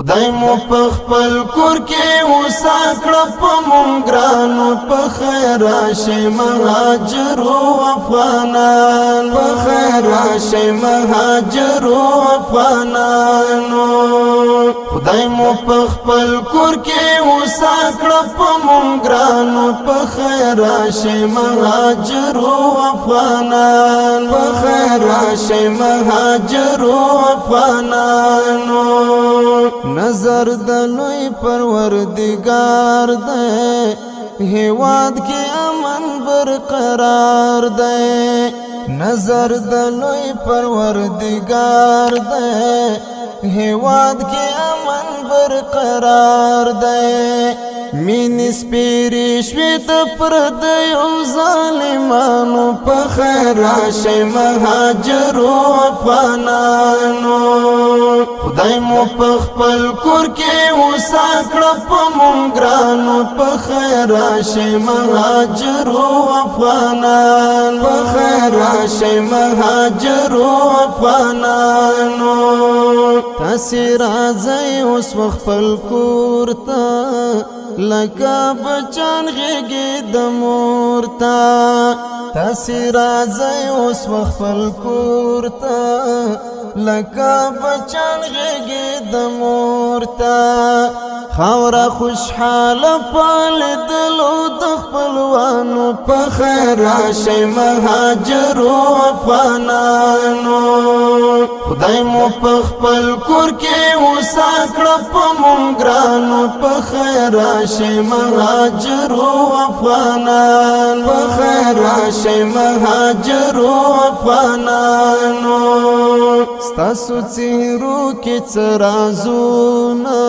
خدای مو په خپل کور کې وسا کړه په مونږ ګرانو په خیر راشئ مهاجرو افغانان په خیر راشئ مهاجرو افغانانو خدای مو په خپل کور کې وسا کړه په مونږ ګرانو په خیر راشئ مهاجرو افغانان په خیر راشئ مهاجرو افغانانو نظر د لوی پروردگار دی هیواد کې امن برقرار دی نظر د لوی پروردگار دی هیواد کې امن برقرار دی مینې سپیرې شوې د پردیو ظالمانو په خیر راشئ مهاجرو افغانانو خدای مو په خپل کور کې وسا کړه په مونږ ګرانو په خیر راشئ مهاجرو افغانان په خیر راشئ مهاجرو افغانانو تاسې راځئ اوس خپل کور ته لکه بچان غېږې د مور ته تاسې راځئ اوس خپل کور ته لکه بچان غېږې د مور ته خاوره خوشحاله پالېدلو د خپلوانو په خیر راشئ مهاجرو افغانانو خدای مو په خپل کور کې وسا کړه په مونږ ګرانو په خیر راشئ مهاجرو افغانان په خیر راشئ مهاجرو افغانانو ستاسو څېرو کې څه رازونه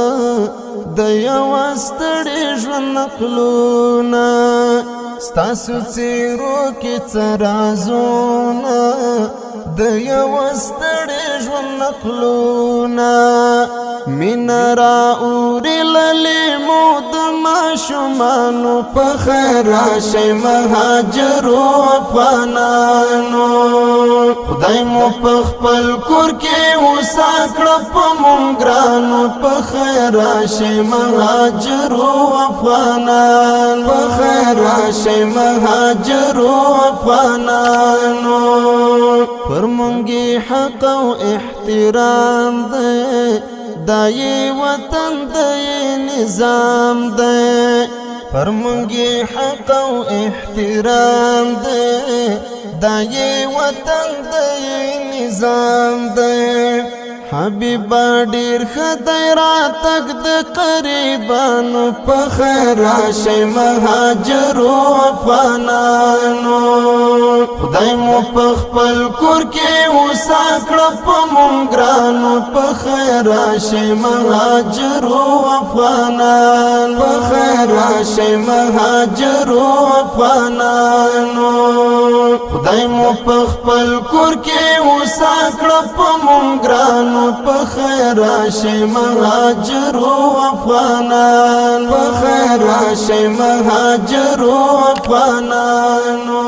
د یوه ستړي ژوند نقلونه ستاسو څېرو کې څه رازونه د یوه ستړي ژوند نقلونه مینه رااوري له لیمو د ماشومانو په خیر راشئ مهاجرو افغانانو خدای مو په خپل کور کې وسا کړه په مونږ ګرانو په خیر راشئ مهاجرو افغانان په خیر راشئ مهاجرو افغانانو پر مونږ حق او احترام دی دا یې وطن دی نظام دی پر مونږ حق او احترام دی دا یې وطن دی نظام دی حبیبا ډیر ښه دی راتګ د قریبانو په خیر راشئ مهاجرو افغانانو خدای مو په خپل کور کې وسا کړه په مونږ ګرانو په خیر راشئ مهاجرو افغانان په خیر راشئ مهاجرو افغانانو خدای مو په خپل کور کې وسا کړه په مونږ ګرانو په خیر راشئ مهاجرو افغانان په خیر راشئ مهاجرو افغانانو